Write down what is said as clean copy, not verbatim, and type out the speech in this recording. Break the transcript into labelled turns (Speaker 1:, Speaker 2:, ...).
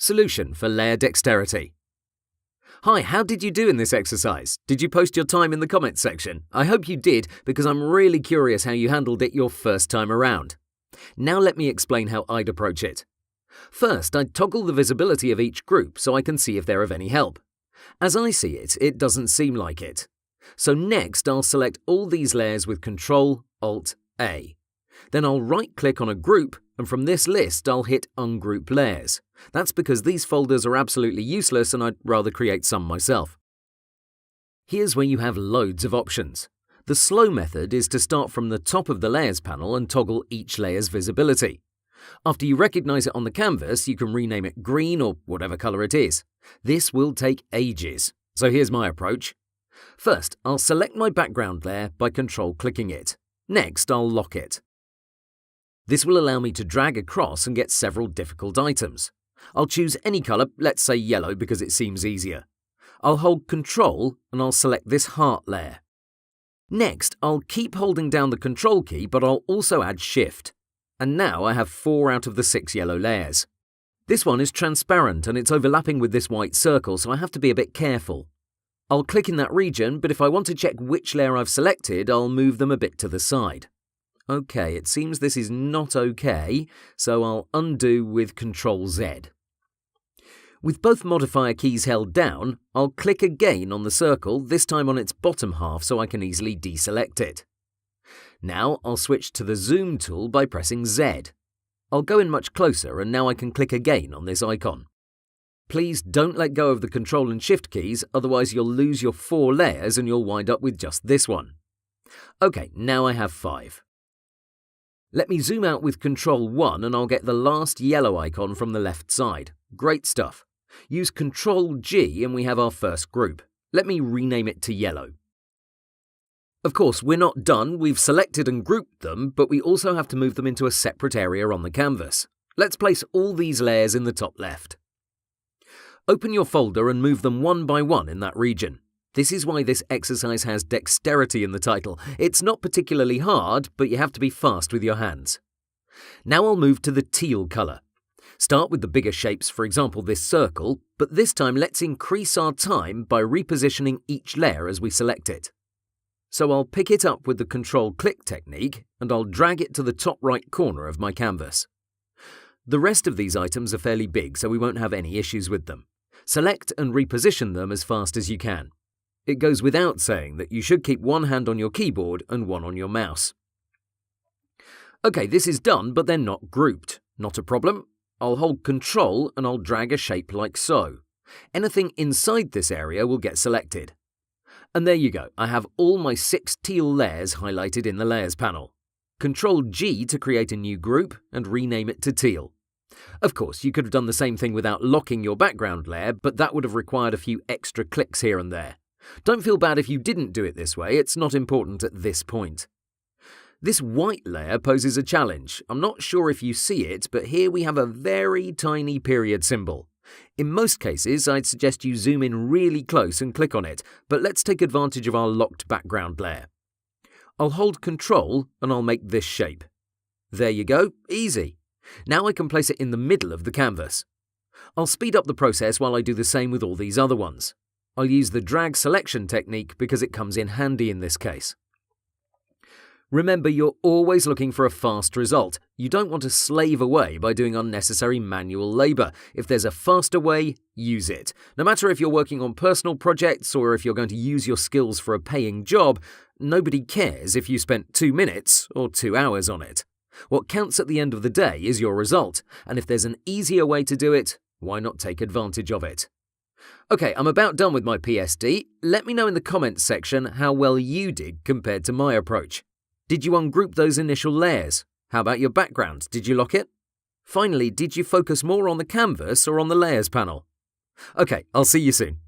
Speaker 1: Solution for layer dexterity. Hi, how did you do in this exercise? Did you post your time in the comments section? I hope you did, because I'm really curious how you handled it your first time around. Now let me explain how I'd approach it. First, I'd toggle the visibility of each group so I can see if they're of any help. As I see it, it doesn't seem like it. So next, I'll select all these layers with Ctrl-Alt-A. Then I'll right-click on a group, and from this list I'll hit Ungroup Layers. That's because these folders are absolutely useless and I'd rather create some myself. Here's where you have loads of options. The slow method is to start from the top of the Layers panel and toggle each layer's visibility. After you recognize it on the canvas, you can rename it green or whatever color it is. This will take ages, so here's my approach. First, I'll select my background layer by Control-clicking it. Next, I'll lock it. This will allow me to drag across and get several difficult items. I'll choose any color, let's say yellow because it seems easier. I'll hold Control and I'll select this heart layer. Next, I'll keep holding down the Control key, but I'll also add Shift. And now I have 4 out of the 6 yellow layers. This one is transparent and it's overlapping with this white circle, so I have to be a bit careful. I'll click in that region, but if I want to check which layer I've selected, I'll move them a bit to the side. Okay, it seems this is not okay, so I'll undo with Ctrl-Z. With both modifier keys held down, I'll click again on the circle, this time on its bottom half so I can easily deselect it. Now I'll switch to the Zoom tool by pressing Z. I'll go in much closer and now I can click again on this icon. Please don't let go of the Control and Shift keys, otherwise you'll lose your 4 layers and you'll wind up with just this one. Okay, now I have 5. Let me zoom out with Ctrl-1 and I'll get the last yellow icon from the left side. Great stuff. Use Ctrl-G and we have our first group. Let me rename it to yellow. Of course, we're not done. We've selected and grouped them, but we also have to move them into a separate area on the canvas. Let's place all these layers in the top left. Open your folder and move them one by one in that region. This is why this exercise has dexterity in the title. It's not particularly hard, but you have to be fast with your hands. Now I'll move to the teal color. Start with the bigger shapes, for example this circle, but this time let's increase our time by repositioning each layer as we select it. So I'll pick it up with the Control-click technique and I'll drag it to the top right corner of my canvas. The rest of these items are fairly big, so we won't have any issues with them. Select and reposition them as fast as you can. It goes without saying that you should keep one hand on your keyboard and one on your mouse. Okay, this is done, but they're not grouped. Not a problem. I'll hold Control and I'll drag a shape like so. Anything inside this area will get selected. And there you go, I have all my 6 teal layers highlighted in the Layers panel. Ctrl-G to create a new group and rename it to teal. Of course, you could have done the same thing without locking your background layer, but that would have required a few extra clicks here and there. Don't feel bad if you didn't do it this way, it's not important at this point. This white layer poses a challenge. I'm not sure if you see it, but here we have a very tiny period symbol. In most cases, I'd suggest you zoom in really close and click on it, but let's take advantage of our locked background layer. I'll hold Control and I'll make this shape. There you go, easy. Now I can place it in the middle of the canvas. I'll speed up the process while I do the same with all these other ones. I'll use the drag selection technique because it comes in handy in this case. Remember, you're always looking for a fast result. You don't want to slave away by doing unnecessary manual labor. If there's a faster way, use it. No matter if you're working on personal projects or if you're going to use your skills for a paying job, nobody cares if you spent 2 minutes or 2 hours on it. What counts at the end of the day is your result, and if there's an easier way to do it, why not take advantage of it? Okay, I'm about done with my PSD. Let me know in the comments section how well you did compared to my approach. Did you ungroup those initial layers? How about your background? Did you lock it? Finally, did you focus more on the canvas or on the Layers panel? Okay, I'll see you soon.